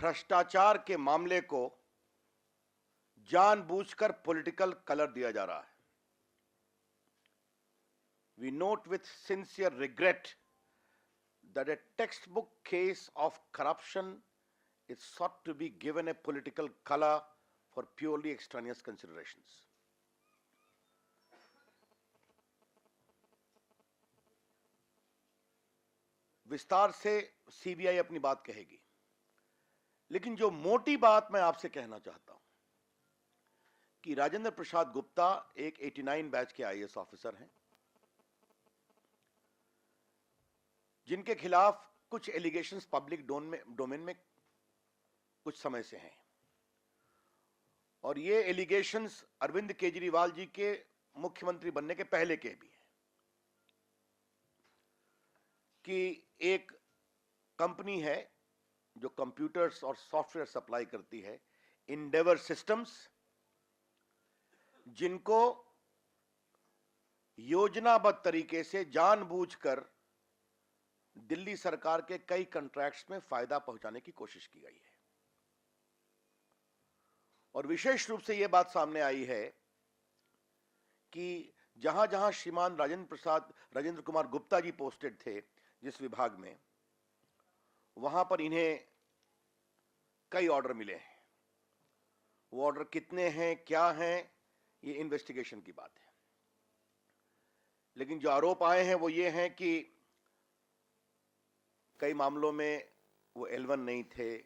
भ्रष्टाचार के मामले को जानबूझकर पॉलिटिकल कलर दिया जा रहा है। We note with sincere regret that a textbook case of corruption is sought to be given a political color for purely extraneous considerations. विस्तार से सीबीआई अपनी बात कहेगी, लेकिन जो मोटी बात मैं आपसे कहना चाहता हूं कि राजेंद्र प्रसाद गुप्ता एक 89 बैच के आईएएस ऑफिसर हैं, जिनके खिलाफ कुछ एलिगेशंस पब्लिक डोमेन में कुछ समय से हैं, और ये एलिगेशंस अरविंद केजरीवाल जी के मुख्यमंत्री बनने के पहले के भी हैं कि एक कंपनी है जो कंप्यूटर्स और सॉफ्टवेयर सप्लाई करती है, इंडेवर सिस्टम्स, जिनको योजनाबद्ध तरीके से जानबूझकर दिल्ली सरकार के कई कॉन्ट्रैक्ट्स में फायदा पहुंचाने की कोशिश की गई है। और विशेष रूप से यह बात सामने आई है कि जहां जहां श्रीमान राजेंद्र कुमार गुप्ता जी पोस्टेड थे जिस विभाग में, वहां पर इन्हें कई ऑर्डर मिले हैं। वो ऑर्डर कितने हैं, क्या हैं, ये इन्वेस्टिगेशन की बात है। लेकिन जो आरोप आए हैं वो ये हैं कि कई मामलों में वो L1 नहीं थे,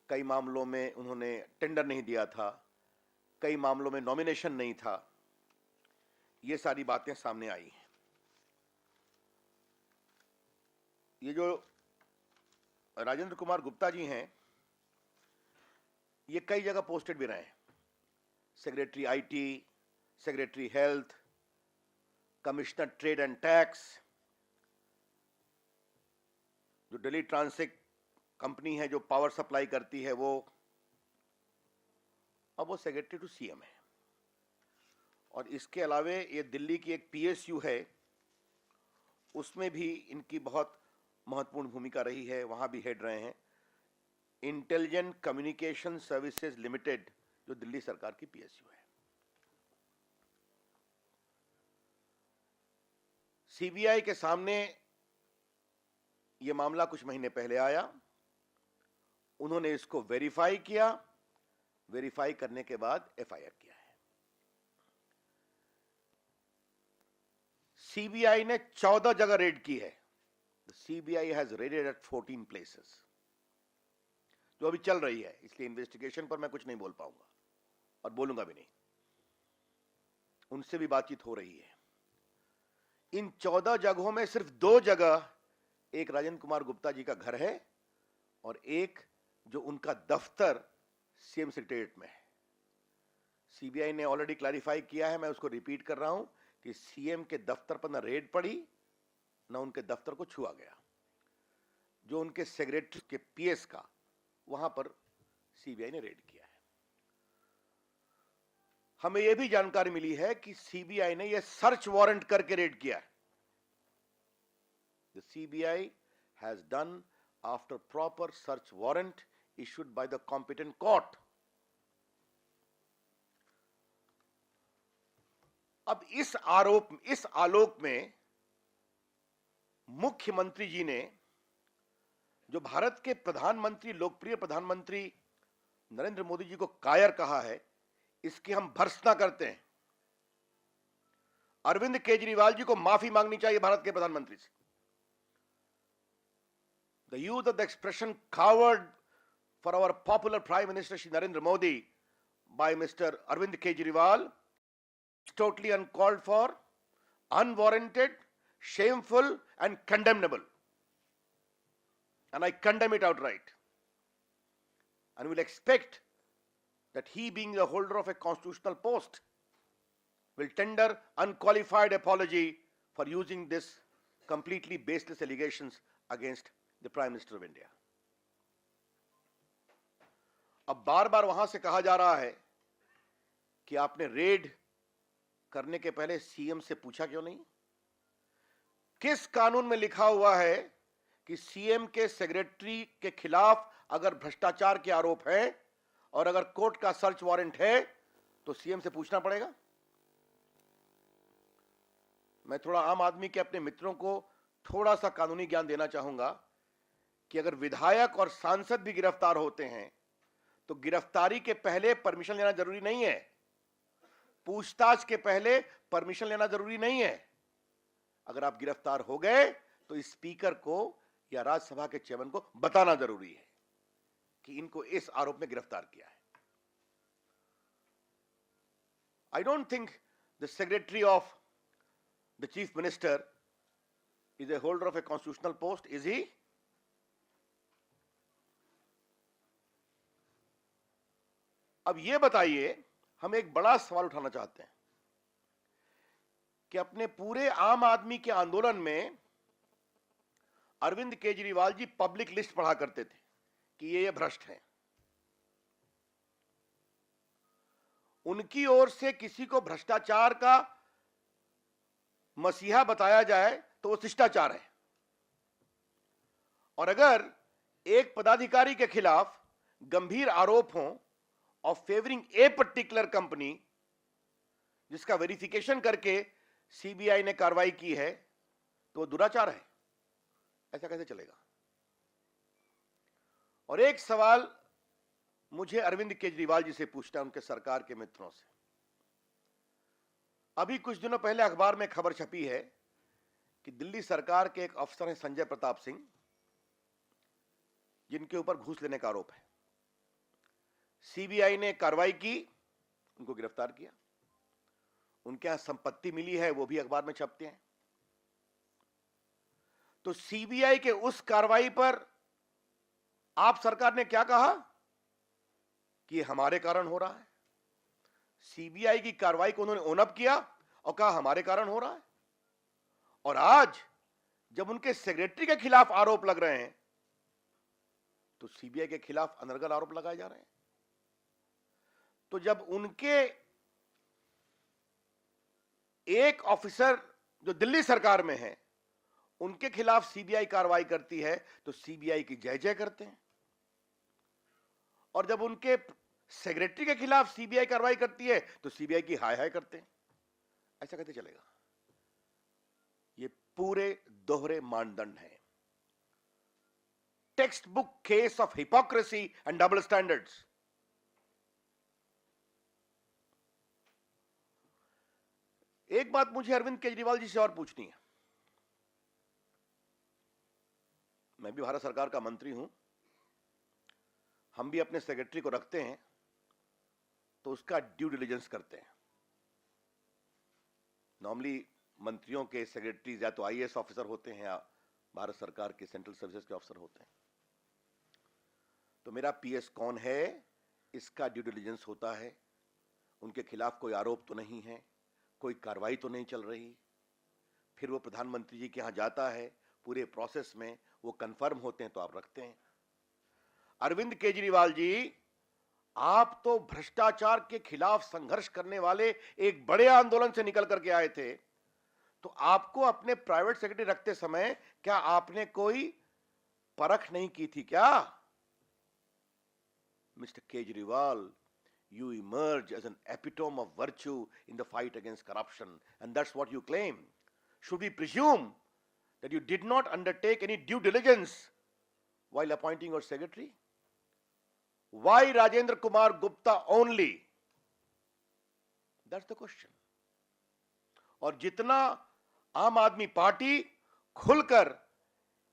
कई मामलों में उन्होंने टेंडर नहीं दिया था, कई मामलों में नॉमिनेशन नहीं था। ये सारी बातें सामने आई हैं। ये जो राजेंद्र कुमार गुप्ता जी हैं, ये कई जगह पोस्टेड भी रहे हैं, secretary IT, secretary health, commissioner trade and tax. जो दिल्ली ट्रांसिक कंपनी है जो पावर सप्लाई करती है, वो अब वो सेक्रेटरी टू सीएम है। और इसके अलावे ये दिल्ली की एक पीएसयू है, उसमें भी इनकी बहुत महत्वपूर्ण भूमिका रही है, वहां भी हेड रहे हैं। इंटेलिजेंट कम्युनिकेशन सर्विसेज लिमिटेड जो दिल्ली सरकार की पीएसयू है। सीबीआई के सामने यह मामला कुछ महीने पहले आया, उन्होंने इसको वेरीफाई किया, वेरीफाई करने के बाद एफआईआर किया है। सीबीआई ने 14 जगह रेड की है। CBI has raided at 14 places, जो अभी चल रही है, इसलिए इन्वेस्टिगेशन पर मैं कुछ नहीं बोल पाऊंगा और बोलूंगा भी नहीं। उनसे भी बातचीत हो रही है। इन 14 जगहों में सिर्फ 2 जगह एक राजेंद्र कुमार गुप्ता जी का घर है और एक जो उनका दफ्तर सीएम सेक्रेटेरिएट में है। सीबीआई ने ऑलरेडी क्लैरिफाई किया है, मैं उसको रिपीट कर रहा हूं कि सीएम के दफ्तर पर न रेड पड़ी, न उनके दफ्तर को छुआ गया। जो उनके सेक्रेटरी के पीएस का, वहां पर सीबीआई ने रेड किया है। हमें यह भी जानकारी मिली है कि सीबीआई ने यह सर्च वारंट करके रेड किया है। The CBI has done after proper search warrant issued by the competent court. अब इस आलोक में मुख्यमंत्री जी ने, जो भारत के प्रधानमंत्री, लोकप्रिय प्रधानमंत्री नरेंद्र मोदी जी को कायर कहा है, इसकी हम भर्त्सना करते हैं। अरविंद केजरीवाल जी को माफी मांगनी चाहिए भारत के प्रधानमंत्री से। The use of the expression coward for our popular Prime Minister Shri Narendra Modi by Mr. Arvind Kejriwal is totally uncalled for, unwarranted, shameful and condemnable. And I condemn it outright. And will expect that he, being the holder of a constitutional post, will tender unqualified apology for using this completely baseless allegations against the Prime Minister of India. अब बार बार वहां से कहा जा रहा है कि आपने red करने के पहले सीएम से पूछा क्यों नहीं? किस कानून में लिखा हुआ है कि सीएम के सेक्रेटरी के खिलाफ अगर भ्रष्टाचार के आरोप हैं और अगर कोर्ट का सर्च वारंट है तो सीएम से पूछना पड़ेगा। मैं थोड़ा आम आदमी के अपने मित्रों को थोड़ा सा कानूनी ज्ञान देना चाहूंगा कि अगर विधायक और सांसद भी गिरफ्तार होते हैं तो गिरफ्तारी के पहले परमिशन लेना जरूरी नहीं है, पूछताछ के पहले परमिशन लेना जरूरी नहीं है। अगर आप गिरफ्तार हो गए तो स्पीकर को या राज्यसभा के चेयरमैन को बताना जरूरी है कि इनको इस आरोप में गिरफ्तार किया है। I don't think the secretary of the chief minister is a holder of a constitutional post, is he? अब यह बताइए, हम एक बड़ा सवाल उठाना चाहते हैं कि अपने पूरे आम आदमी के आंदोलन में अरविंद केजरीवाल जी पब्लिक लिस्ट पढ़ा करते थे कि ये भ्रष्ट हैं। उनकी ओर से किसी को भ्रष्टाचार का मसीहा बताया जाए तो वो शिष्टाचार है, और अगर एक पदाधिकारी के खिलाफ गंभीर आरोप हो of favouring a particular company जिसका वेरिफिकेशन करके सीबीआई ने कार्रवाई की है तो वो दुराचार है। ऐसा कैसे चलेगा? और एक सवाल मुझे अरविंद केजरीवाल जी से पूछना है, उनके सरकार के मित्रों से। अभी कुछ दिनों पहले अखबार में खबर छपी है कि दिल्ली सरकार के एक अफसर हैं संजय प्रताप सिंह, जिनके ऊपर घूस लेने का आरोप है। सीबीआई ने कार्रवाई की, उनको गिरफ्तार किया। उनके यहां संपत्ति मिली है, वो भी अखबार में छपते हैं। तो सीबीआई के उस कार्रवाई पर आप सरकार ने क्या कहा कि हमारे कारण हो रहा है। सीबीआई की कार्रवाई को उन्होंने ओनअप किया और कहा हमारे कारण हो रहा है। और आज जब उनके सेक्रेटरी के खिलाफ आरोप लग रहे हैं तो सीबीआई के खिलाफ अनर्गल आरोप लगाए जा रहे हैं। तो जब उनके एक ऑफिसर जो दिल्ली सरकार में है उनके खिलाफ सीबीआई कार्रवाई करती है तो सीबीआई की जय जय करते हैं, और जब उनके सेक्रेटरी के खिलाफ सीबीआई कार्रवाई करती है तो सीबीआई की हाय हाय करते हैं। ऐसा कैसे चलेगा? ये पूरे दोहरे मानदंड हैं, text book case of hypocrisy and double standards. एक बात मुझे अरविंद केजरीवाल जी से और पूछनी है। मैं भी भारत सरकार का मंत्री हूं, हम भी अपने सेक्रेटरी को रखते हैं तो उसका ड्यू डिलिजेंस करते हैं। नॉर्मली मंत्रियों के सेक्रेटरीज या तो आईएएस ऑफिसर होते हैं या भारत सरकार के सेंट्रल सर्विसेज के ऑफिसर होते हैं। तो मेरा पीएस कौन है इसका ड्यू डिलिजेंस होता है, उनके खिलाफ कोई आरोप तो नहीं है, कोई कार्रवाई तो नहीं चल रही। फिर वो प्रधानमंत्री जी के यहां जाता है, पूरे प्रोसेस में वो कंफर्म होते हैं तो आप रखते हैं। अरविंद केजरीवाल जी, आप तो भ्रष्टाचार के खिलाफ संघर्ष करने वाले एक बड़े आंदोलन से निकल करके आए थे, तो आपको अपने प्राइवेट सेक्रेटरी रखते समय क्या आपने कोई परख नहीं की थी क्या? Mister Kejriwal, you emerge as an epitome of virtue in the fight against corruption, and that's what you claim. Should we presume that you did not undertake any due diligence while appointing your secretary? Why Rajendra Kumar Gupta only? That's the question. और जितना आम आदमी party खुलकर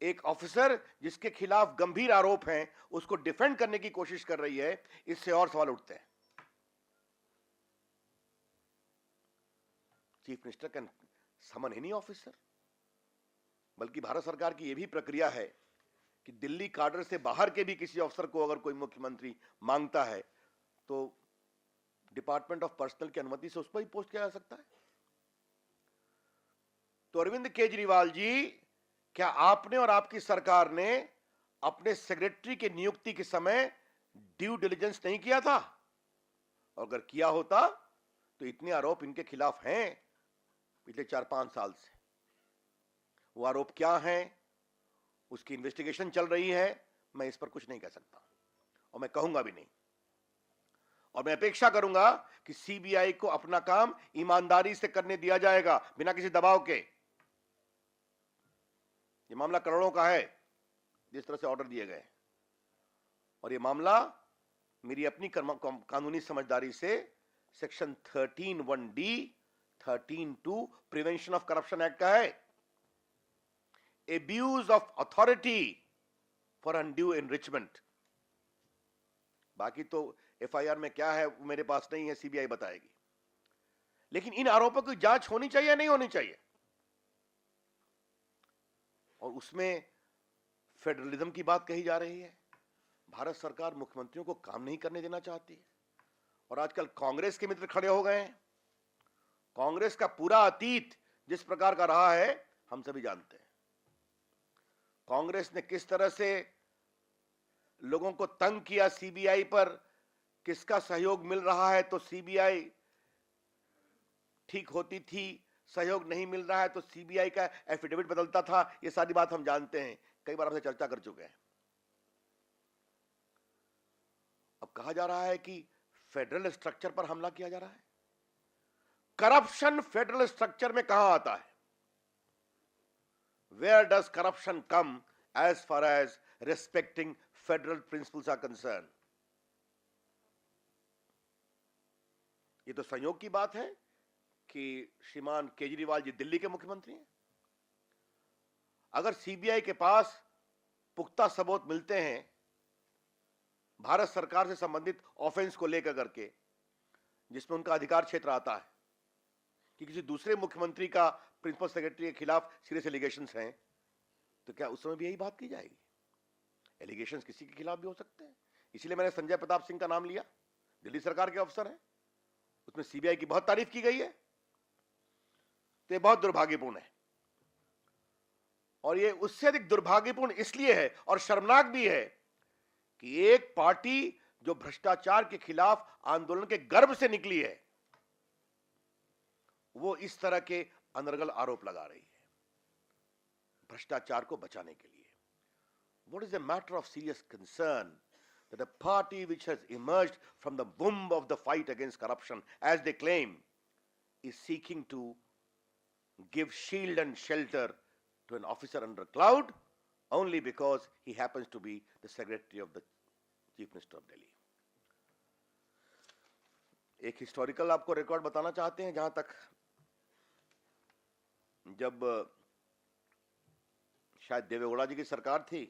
एक officer जिसके खिलाफ गंभीर आरोप हैं उसको डिफेंड करने की कोशिश कर रही है, इससे और सवाल उठते हैं। Chief minister can summon any officer, बल्कि भारत सरकार की यह भी प्रक्रिया है कि दिल्ली काडर से बाहर के भी किसी अफसर को अगर कोई मुख्यमंत्री मांगता है तो डिपार्टमेंट ऑफ पर्सनल की अनुमति से उस पर ही पोस्ट किया जा सकता है। तो अरविंद केजरीवाल जी, क्या आपने और आपकी सरकार ने अपने सेक्रेटरी की नियुक्ति के समय ड्यू डिलिजेंस नहीं किया था? और अगर किया होता तो इतने आरोप इनके खिलाफ हैं पिछले 4-5 साल से। वो आरोप क्या हैं, उसकी इन्वेस्टिगेशन चल रही है, मैं इस पर कुछ नहीं कह सकता। और मैं कहूंगा भी नहीं। और मैं अपेक्षा करूंगा कि सीबीआई को अपना काम ईमानदारी से करने दिया जाएगा, बिना किसी दबाव के। ये मामला करोड़ों का है जिस तरह से ऑर्डर दिए गए, और ये मामला मेरी अपनी कानूनी समझदारी से section 13(1)(d), 13(2) prevention of corruption act का है। Abuse of authority for undue enrichment. बाकी तो एफआईआर में क्या है वो मेरे पास नहीं है, सीबीआई बताएगी। लेकिन इन आरोपों की जांच होनी चाहिए या नहीं होनी चाहिए? और उसमें फेडरलिज्म की बात कही जा रही है। भारत सरकार मुख्यमंत्रियों को काम नहीं करने देना चाहती है, और आजकल कांग्रेस के मित्र खड़े हो गए हैं। कांग्रेस का पूरा अतीत जिस प्रकार का रहा है हम सभी जानते हैं। कांग्रेस ने किस तरह से लोगों को तंग किया, सीबीआई पर किसका सहयोग मिल रहा है तो सीबीआई ठीक होती थी, सहयोग नहीं मिल रहा है तो सीबीआई का एफिडेविट बदलता था। ये सारी बात हम जानते हैं, कई बार हमसे चर्चा कर चुके हैं। अब कहा जा रहा है कि फेडरल स्ट्रक्चर पर हमला किया जा रहा है। करप्शन फेडरल स्ट्रक्चर में कहां आता है? Where does corruption come as far as respecting federal principles are concerned? ये तो संयोग की बात है कि श्रीमान केजरीवाल जी दिल्ली के मुख्यमंत्री हैं। अगर सीबीआई के पास पुख्ता सबूत मिलते हैं भारत सरकार से संबंधित ऑफेंस को लेकर करके, जिसमें उनका अधिकार क्षेत्र आता है कि किसी दूसरे मुख्यमंत्री का प्रिंसिपल सेक्रेटरी के खिलाफ सीरियस एलिगेशंस हैं, तो क्या उस समय भी यही बात की जाएगी? एलिगेशंस किसी के खिलाफ भी हो सकते हैं। इसीलिए मैंने संजय प्रताप सिंह का नाम लिया, दिल्ली सरकार के अफसर हैं, उसमें सीबीआई की बहुत तारीफ की गई है। तो ये बहुत दुर्भाग्यपूर्ण है, और ये उससे अधिक दुर्भाग्यपूर्ण इसलिए है और शर्मनाक भी है कि एक पार्टी जो भ्रष्टाचार के खिलाफ आंदोलन के गर्भ से निकली है, वो इस तरह के अनर्गल आरोप लगा रही है भ्रष्टाचार को बचाने के लिए। What is a matter of serious concern that a party which has emerged from the womb of the fight against corruption, as they claim, is seeking to give shield and shelter to an officer under cloud only because he happens to be the secretary of the Chief Minister of Delhi. एक historical आपको record बताना चाहते हैं। जहां तक जब शायद देवेगौड़ा जी की सरकार थी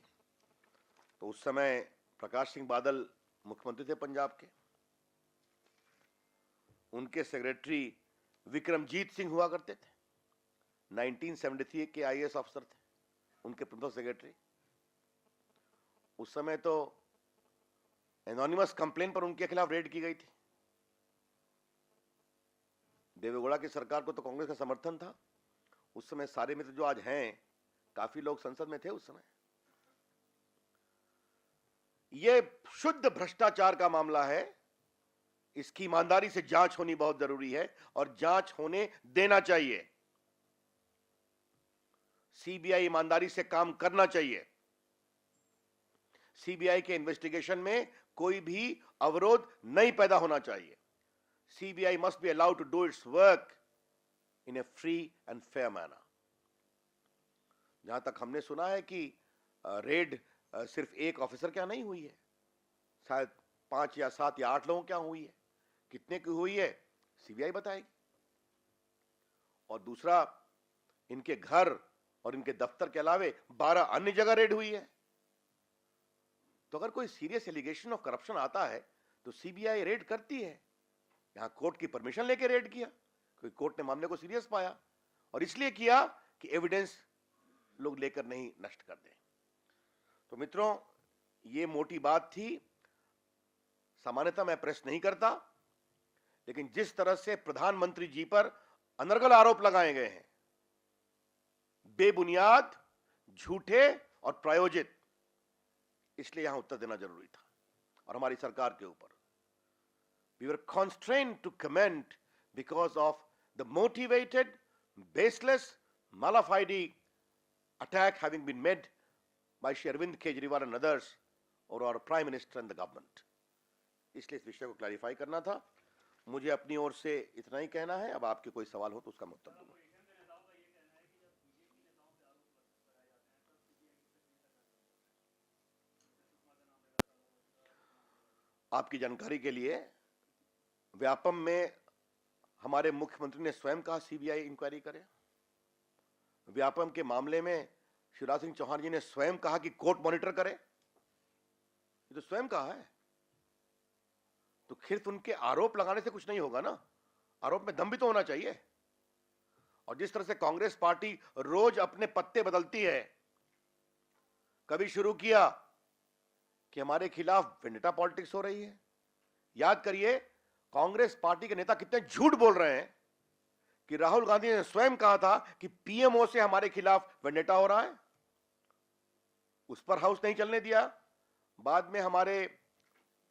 तो उस समय प्रकाश सिंह बादल मुख्यमंत्री थे पंजाब के। उनके सेक्रेटरी विक्रमजीत सिंह हुआ करते थे, 1973 के आईएएस अफसर थे उनके प्रिंसिपल सेक्रेटरी। उस समय तो एनोनिमस कंप्लेन पर उनके खिलाफ रेड की गई थी। देवेगौड़ा की सरकार को तो कांग्रेस का समर्थन था। उस समय सारे मित्र जो आज हैं, काफी लोग संसद में थे उस समय। यह शुद्ध भ्रष्टाचार का मामला है, इसकी ईमानदारी से जांच होनी बहुत जरूरी है और जांच होने देना चाहिए। सीबीआई ईमानदारी से काम करना चाहिए। सीबीआई के इन्वेस्टिगेशन में कोई भी अवरोध नहीं पैदा होना चाहिए। CBI must be allowed to do its work in a free and fair manner. जहां तक हमने सुना है कि रेड सिर्फ एक ऑफिसर क्या नहीं हुई है, शायद 5 या 7 या 8 लोगों क्या हुई है। कितने की हुई है सीबीआई बताएगी। और दूसरा, इनके घर और इनके दफ्तर के अलावे 12 अन्य जगह रेड हुई है। तो अगर कोई सीरियस एलिगेशन ऑफ करप्शन आता है तो सीबीआई रेड करती है। यहां कोर्ट की परमिशन लेके रेड किया क्योंकि कोर्ट ने मामले को सीरियस पाया, और इसलिए किया कि एविडेंस लोग लेकर नहीं नष्ट कर दें। तो मित्रों, ये मोटी बात थी। सामान्यतः मैं प्रेस नहीं करता, लेकिन जिस तरह से प्रधानमंत्री जी पर अनर्गल आरोप लगाए गए हैं, बेबुनियाद, झूठे और प्रायोजित, इसलिए यहां उत्तर देना जरूरी था। और हमारी सरकार के ऊपर we were constrained to comment because of the motivated, baseless, mala fide attack having been made by Shri Arvind Kejriwal and others और our Prime Minister and the government. इसलिए इस विषय को क्लैरिफाई करना था. मुझे अपनी ओर से इतना ही कहना है. अब आपके कोई सवाल हो तो उसका मैं उत्तर दूंगा. आपकी जानकारी के लिए व्यापम में हमारे मुख्यमंत्री ने स्वयं कहा सीबीआई इंक्वायरी करे. व्यापम के मामले में शिवराज सिंह चौहान जी ने स्वयं कहा कि कोर्ट मॉनिटर करे. ये तो स्वयं कहा है. तो सिर्फ उनके आरोप लगाने से कुछ नहीं होगा ना. आरोप में दम भी तो होना चाहिए. और जिस तरह से कांग्रेस पार्टी रोज अपने पत्ते बदलती है, कभी शुरू किया कि हमारे खिलाफ वेंडेटा पॉलिटिक्स हो रही है. याद करिए कांग्रेस पार्टी के नेता कितने झूठ बोल रहे हैं कि राहुल गांधी ने स्वयं कहा था कि पीएमओ से हमारे खिलाफ वेंडेटा हो रहा है. उस पर हाउस नहीं चलने दिया. बाद में हमारे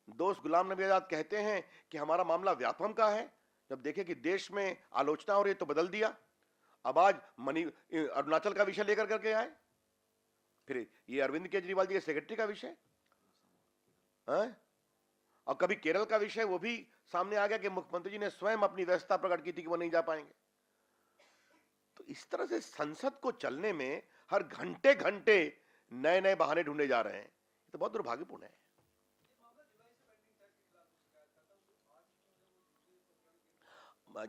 दोस्त गुलाम नबी आजाद कहते हैं कि हमारा मामला व्यापम का है. जब देखे कि देश में आलोचना हो रही है तो बदल दिया. अब आज अरुणाचल का विषय लेकर करके आए. फिर ये अरविंद केजरीवाल जी के सेक्रेटरी का विषय है? और कभी केरल का विषय, वो भी सामने आ गया कि मुख्यमंत्री जी ने स्वयं अपनी व्यवस्था प्रकट की थी कि वो नहीं जा पाएंगे. तो इस तरह से संसद को चलने में हर घंटे घंटे नए नए बहाने ढूंढे जा रहे हैं. ये तो बहुत दुर्भाग्यपूर्ण है.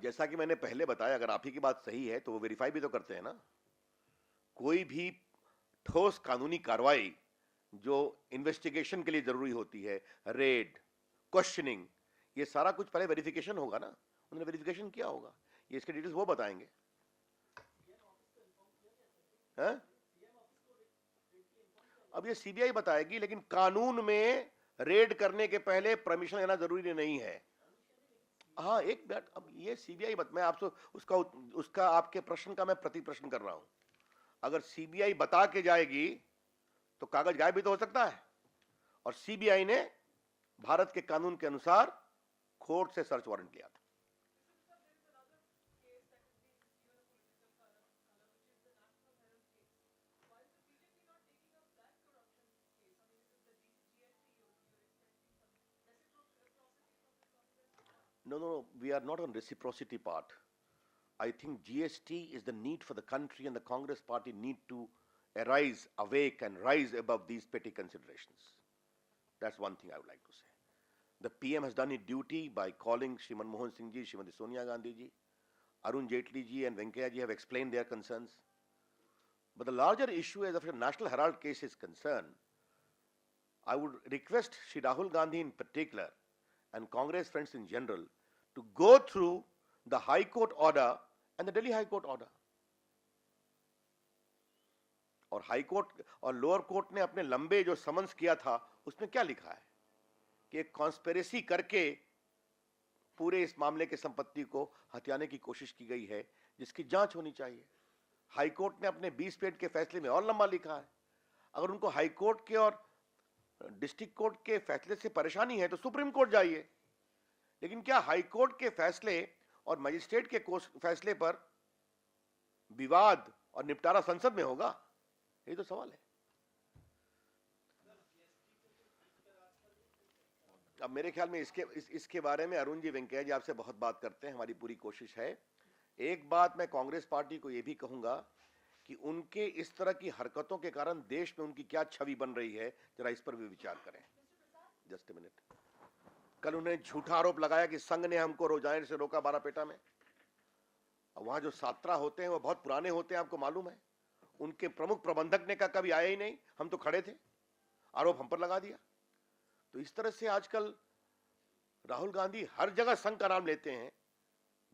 जैसा कि मैंने पहले बताया, अगर आप ही की बात सही है तो वो वेरीफाई भी तो करते हैं ना. कोई भी ठोस कानूनी कार्रवाई जो इन्वेस्टिगेशन के लिए जरूरी होती है, रेड, क्वेश्चनिंग, ये सारा कुछ पहले वेरिफिकेशन होगा ना. उन्होंने वेरिफिकेशन किया होगा. ये इसके डिटेल्स वो बताएंगे. है? अब ये सीबीआई बताएगी, लेकिन कानून में रेड करने के पहले परमिशन लेना जरूरी नहीं है. हाँ, एक मिनट. अब ये सीबीआई मैं आपसे उसका आपके प्रश्न का मैं प्रति प्रश्न कर रहा हूं. अगर सीबीआई बता के जाएगी तो कागज गायब भी तो हो सकता है. और सीबीआई ने भारत के कानून के अनुसार कोर्ट से सर्च वारंट लिया था. No, we are not on reciprocity part. I think GST is the need for the country, and the Congress party need to arise, awake and rise above these petty considerations. That's one thing I would like to say. The PM has done his duty by calling Shri Manmohan Singh ji, Srimati Sonia Gandhi ji, Arun Jaitley ji and Venkaiah ji have explained their concerns. But the larger issue as of the National Herald case is concerned, I would request Shri Rahul Gandhi in particular and Congress friends in general to go through the High Court order and the Delhi High Court order. और high court और lower court ने अपने लंबे जो summons किया था उसमें क्या लिखा है कि एक कॉन्स्पिरेसी करके पूरे इस मामले के संपत्ति को हथियाने की कोशिश की गई है, जिसकी जांच होनी चाहिए. हाई कोर्ट ने अपने 20 पेज के फैसले में और लंबा लिखा है. अगर उनको हाई कोर्ट के और डिस्ट्रिक्ट कोर्ट के फैसले से परेशानी है तो सुप्रीम कोर्ट जाइए. लेकिन क्या हाई कोर्ट के फैसले और मजिस्ट्रेट के फैसले पर विवाद और निपटारा संसद में होगा? ये तो सवाल है. अब मेरे ख्याल में इसके बारे में अरुण जी, वेंकैया जी आपसे बहुत बात करते हैं. हमारी पूरी कोशिश है. एक बात मैं कांग्रेस पार्टी को यह भी कहूंगा कि उनके इस तरह की हरकतों के कारण देश में उनकी क्या छवि बन रही है, जरा इस पर भी विचार करें. Just a minute. कल उन्हें झूठा आरोप लगाया कि संघ ने हमको रोजाने से रोका बारापेटा में. वहां जो छात्रा होते हैं वो बहुत पुराने होते हैं, आपको मालूम है. उनके प्रमुख प्रबंधक ने कहा कभी आया ही नहीं, हम तो खड़े थे. आरोप हम पर लगा दिया. तो इस तरह से आजकल राहुल गांधी हर जगह संघ का नाम लेते हैं,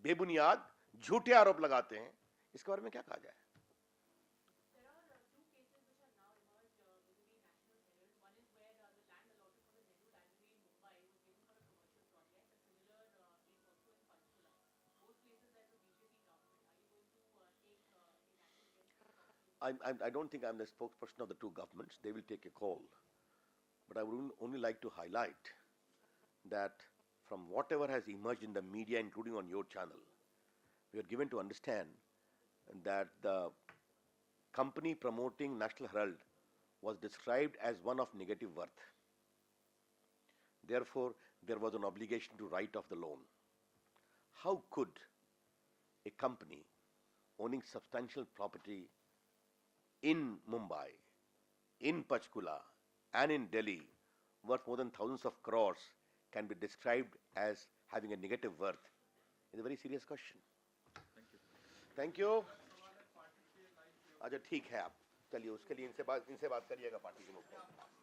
बेबुनियाद झूठे आरोप लगाते हैं. इसके बारे में क्या कहा जाए? I don't think I'm the spokesperson of the two governments. They will take a call. But I would only like to highlight that from whatever has emerged in the media, including on your channel, we are given to understand that the company promoting National Herald was described as one of negative worth. Therefore, there was an obligation to write off the loan. How could a company owning substantial property in Mumbai, in Panchkula, and in Delhi, worth more than thousands of crores, can be described as having a negative worth? It's a very serious question. Thank you. अच्छा ठीक है, आप चलिए उसके लिए इनसे बात करिएगा पार्टी के मुख में.